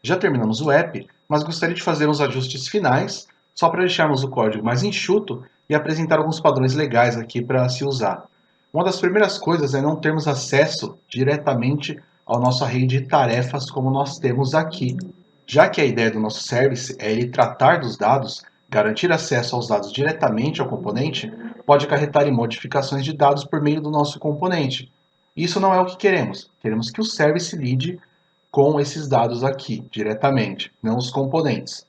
Já terminamos o app, mas gostaria de fazer uns ajustes finais, só para deixarmos o código mais enxuto e apresentar alguns padrões legais aqui para se usar. Uma das primeiras coisas é não termos acesso diretamente ao nosso array de tarefas como nós temos aqui. Já que a ideia do nosso service é ele tratar dos dados, garantir acesso aos dados diretamente ao componente, pode acarretar em modificações de dados por meio do nosso componente. Isso não é o que queremos. Queremos que o service lide com esses dados aqui, diretamente, não os componentes.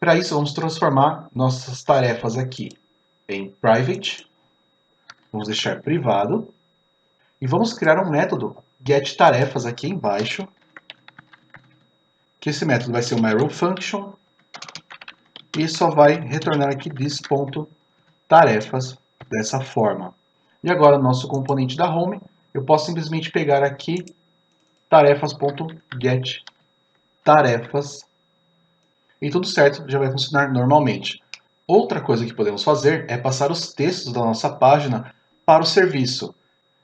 Para isso, vamos transformar nossas tarefas aqui em private, vamos deixar privado, e vamos criar um método getTarefas aqui embaixo, que esse método vai ser uma arrow function, e só vai retornar aqui this.tarefas dessa forma. E agora, no nosso componente da home, eu posso simplesmente pegar aqui tarefas.getTarefas e tudo certo, já vai funcionar normalmente. Outra coisa que podemos fazer é passar os textos da nossa página para o serviço.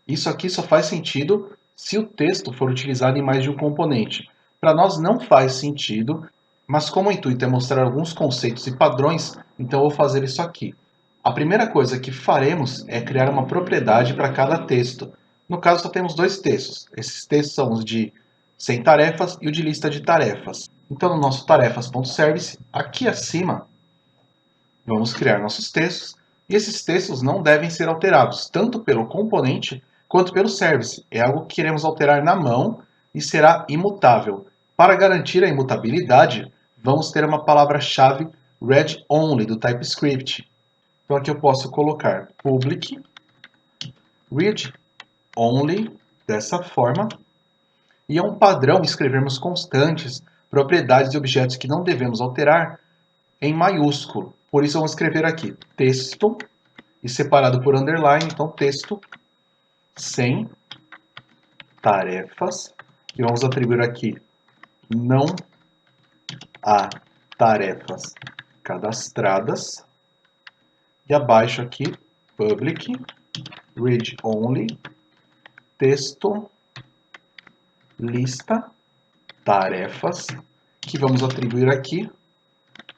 Isso aqui só faz sentido se o texto for utilizado em mais de um componente. Para nós não faz sentido, mas como o intuito é mostrar alguns conceitos e padrões, então eu vou fazer isso aqui. A primeira coisa que faremos é criar uma propriedade para cada texto. No caso, só temos dois textos. Esses textos são os de sem tarefas e o de lista de tarefas. Então, no nosso tarefas.service, aqui acima, vamos criar nossos textos. E esses textos não devem ser alterados, tanto pelo componente quanto pelo service. É algo que queremos alterar na mão e será imutável. Para garantir a imutabilidade, vamos ter uma palavra-chave read-only do TypeScript. Então aqui eu posso colocar public read-only dessa forma. E é um padrão escrevermos constantes, propriedades de objetos que não devemos alterar em maiúsculo. Por isso vamos escrever aqui texto e separado por underline, então texto sem tarefas. E vamos atribuir aqui não há tarefas cadastradas. E abaixo aqui public read only texto lista tarefas, que vamos atribuir aqui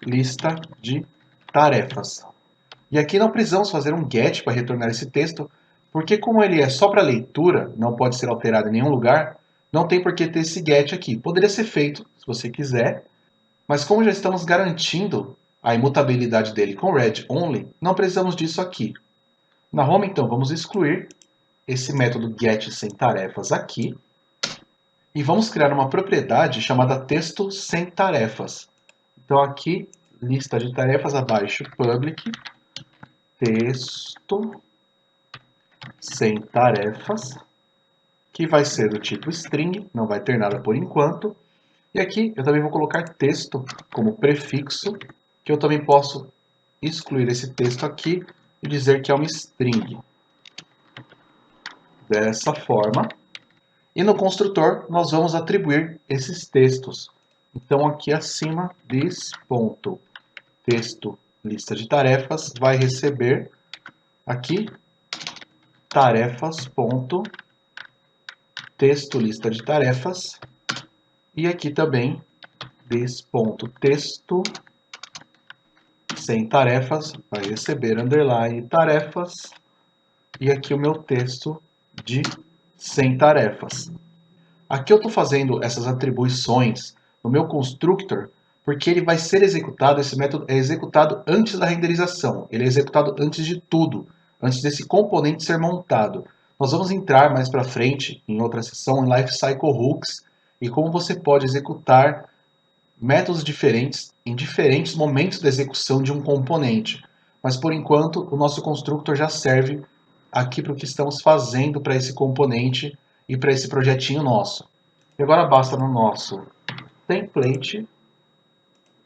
lista de tarefas. E aqui não precisamos fazer um get para retornar esse texto, porque como ele é só para leitura, não pode ser alterado em nenhum lugar, não tem por que ter esse get aqui. Poderia ser feito, se você quiser, mas como já estamos garantindo a imutabilidade dele com read only, não precisamos disso aqui. Na home, então, vamos excluir esse método get sem tarefas aqui, e vamos criar uma propriedade chamada texto sem tarefas. Então aqui, lista de tarefas abaixo, public, texto sem tarefas, que vai ser do tipo string, não vai ter nada por enquanto. E aqui eu também vou colocar texto como prefixo, que eu também posso excluir esse texto aqui e dizer que é uma string. Dessa forma. E no construtor, nós vamos atribuir esses textos. Então, aqui acima, this.texto lista de tarefas vai receber aqui tarefas.texto lista de tarefas. E aqui também, this.texto sem tarefas vai receber underline tarefas. E aqui o meu texto de sem tarefas. Aqui eu estou fazendo essas atribuições no meu constructor, porque ele vai ser executado, esse método é executado antes da renderização, ele é executado antes de tudo, antes desse componente ser montado. Nós vamos entrar mais para frente, em outra sessão, em Lifecycle Hooks, e como você pode executar métodos diferentes em diferentes momentos da execução de um componente. Mas por enquanto, o nosso constructor já serve aqui para o que estamos fazendo para esse componente e para esse projetinho nosso. E agora basta no nosso template,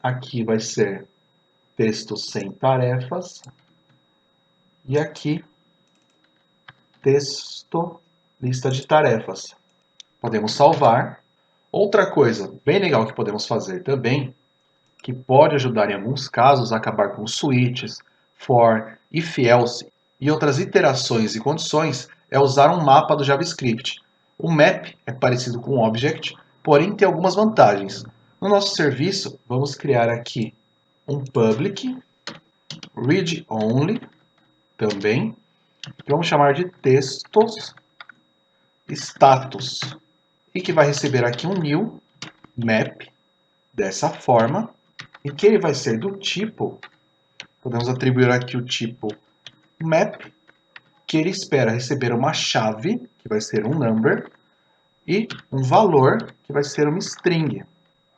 aqui vai ser texto sem tarefas, e aqui texto lista de tarefas. Podemos salvar. Outra coisa bem legal que podemos fazer também, que pode ajudar em alguns casos a acabar com switches, for, if else e outras iterações e condições, é usar um mapa do JavaScript. O map é parecido com o object, porém tem algumas vantagens. No nosso serviço, vamos criar aqui um public, read only também, que vamos chamar de textos status, e que vai receber aqui um new map, dessa forma, e que ele vai ser do tipo, podemos atribuir aqui o tipo map, que ele espera receber uma chave, que vai ser um number, e um valor, que vai ser uma string.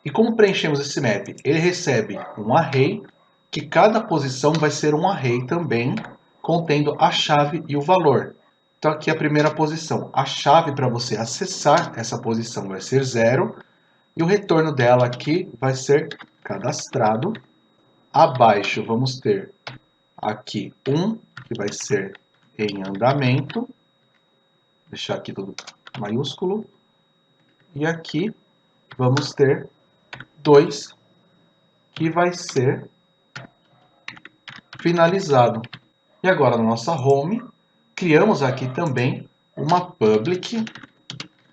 E como preenchemos esse map? Ele recebe um array, que cada posição vai ser um array também, contendo a chave e o valor. Então aqui a primeira posição, a chave para você acessar essa posição vai ser 0, e o retorno dela aqui vai ser cadastrado. Abaixo vamos ter aqui 1, que vai ser em andamento. Vou deixar aqui tudo maiúsculo. E aqui vamos ter 2, que vai ser finalizado. E agora na nossa home, criamos aqui também uma public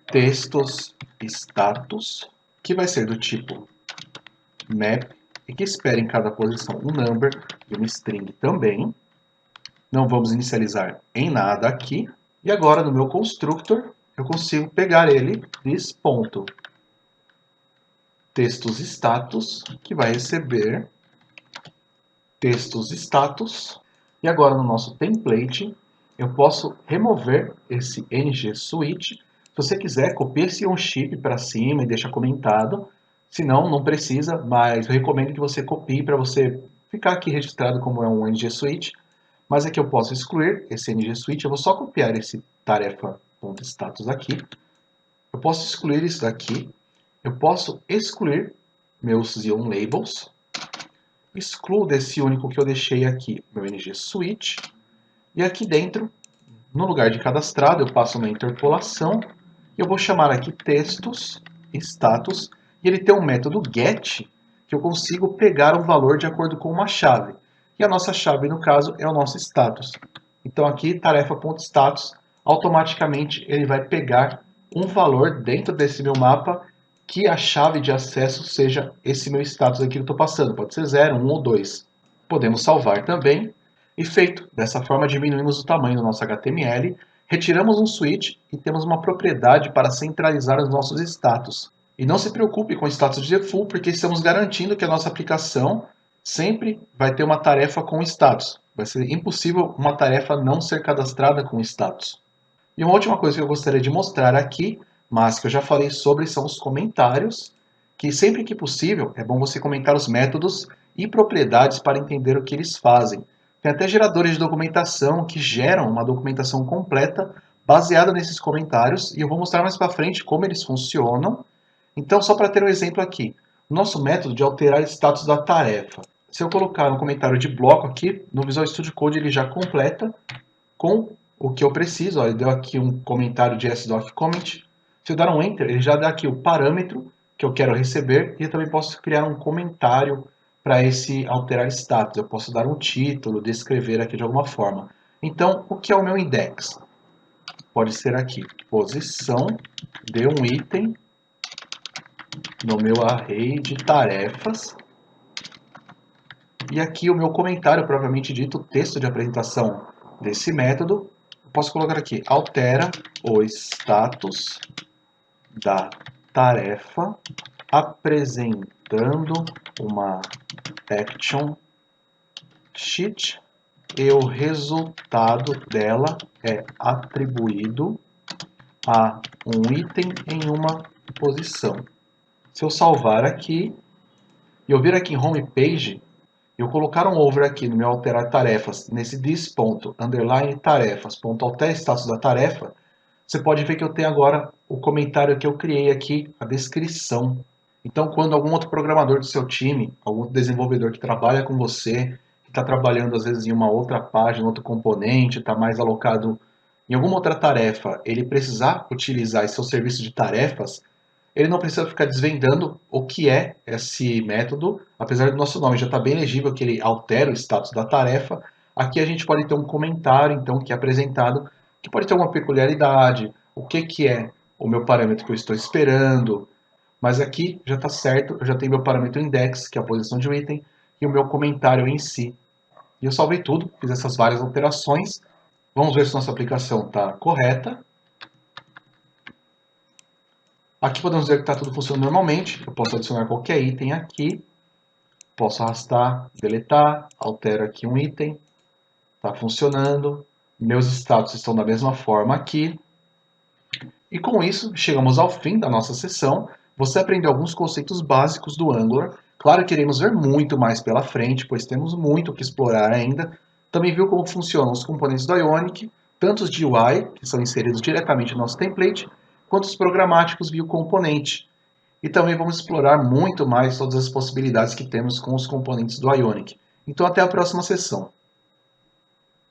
textos status, que vai ser do tipo map, e que espera em cada posição um number e uma string também. Não vamos inicializar em nada aqui. E agora no meu constructor, eu consigo pegar ele, this ponto textos status, que vai receber textos status. E agora no nosso template, eu posso remover esse ng switch. Se você quiser, copie esse onShip para cima e deixa comentado. Se não, não precisa, mas eu recomendo que você copie para você ficar aqui registrado como é um ng switch. Mas aqui eu posso excluir esse ng switch. Eu vou só copiar esse tarefa.status aqui. Eu posso excluir isso daqui. Eu posso excluir meus Xeon Labels. Excluo desse único que eu deixei aqui, meu ng switch. E aqui dentro, no lugar de cadastrado, eu passo uma interpolação. E eu vou chamar aqui textos, status. E ele tem um método get, que eu consigo pegar um valor de acordo com uma chave. E a nossa chave, no caso, é o nosso status. Então aqui, tarefa.status, automaticamente ele vai pegar um valor dentro desse meu mapa que a chave de acesso seja esse meu status aqui que eu estou passando. Pode ser 0, 1 ou 2. Podemos salvar também. E feito. Dessa forma diminuímos o tamanho do nosso HTML, retiramos um switch e temos uma propriedade para centralizar os nossos status. E não se preocupe com o status de default, porque estamos garantindo que a nossa aplicação sempre vai ter uma tarefa com status. Vai ser impossível uma tarefa não ser cadastrada com status. E uma última coisa que eu gostaria de mostrar aqui, mas que eu já falei sobre, são os comentários, que sempre que possível é bom você comentar os métodos e propriedades para entender o que eles fazem. Tem até geradores de documentação que geram uma documentação completa baseada nesses comentários, e eu vou mostrar mais para frente como eles funcionam. Então, só para ter um exemplo aqui, o nosso método de alterar o status da tarefa. Se eu colocar um comentário de bloco aqui, no Visual Studio Code ele já completa com o que eu preciso. Ó, ele deu aqui um comentário de s.comment. Se eu dar um Enter, ele já dá aqui o parâmetro que eu quero receber, e eu também posso criar um comentário para esse alterar status. Eu posso dar um título, descrever aqui de alguma forma. Então, o que é o meu index? Pode ser aqui, posição de um item no meu array de tarefas. E aqui o meu comentário, propriamente dito, o texto de apresentação desse método. Eu posso colocar aqui, altera o status da tarefa apresentando uma action sheet, e o resultado dela é atribuído a um item em uma posição. Se eu salvar aqui e eu vir aqui em home page, eu colocar um over aqui no meu alterar tarefas, nesse this.tarefas.alter status da tarefa, você pode ver que eu tenho agora o comentário que eu criei aqui, a descrição. Então, quando algum outro programador do seu time, algum desenvolvedor que trabalha com você, que está trabalhando às vezes em uma outra página, outro componente, está mais alocado em alguma outra tarefa, ele precisar utilizar esse seu serviço de tarefas, ele não precisa ficar desvendando o que é esse método, apesar do nosso nome já estar bem legível que ele altera o status da tarefa. Aqui a gente pode ter um comentário, então, que é apresentado, que pode ter alguma peculiaridade, o que é o meu parâmetro que eu estou esperando, Mas aqui já está certo, eu já tenho meu parâmetro index, que é a posição de um item, e o meu comentário em si. E eu salvei tudo, fiz essas várias alterações. Vamos ver se nossa aplicação está correta. Aqui podemos ver que está tudo funcionando normalmente. Eu posso adicionar qualquer item aqui. Posso arrastar, deletar, altero aqui um item. Está funcionando. Meus status estão da mesma forma aqui. E com isso, chegamos ao fim da nossa sessão. Você aprendeu alguns conceitos básicos do Angular. Claro que iremos ver muito mais pela frente, pois temos muito o que explorar ainda. Também viu como funcionam os componentes do Ionic, tanto os de UI, que são inseridos diretamente no nosso template, quanto os programáticos via componente. E também vamos explorar muito mais todas as possibilidades que temos com os componentes do Ionic. Então até a próxima sessão.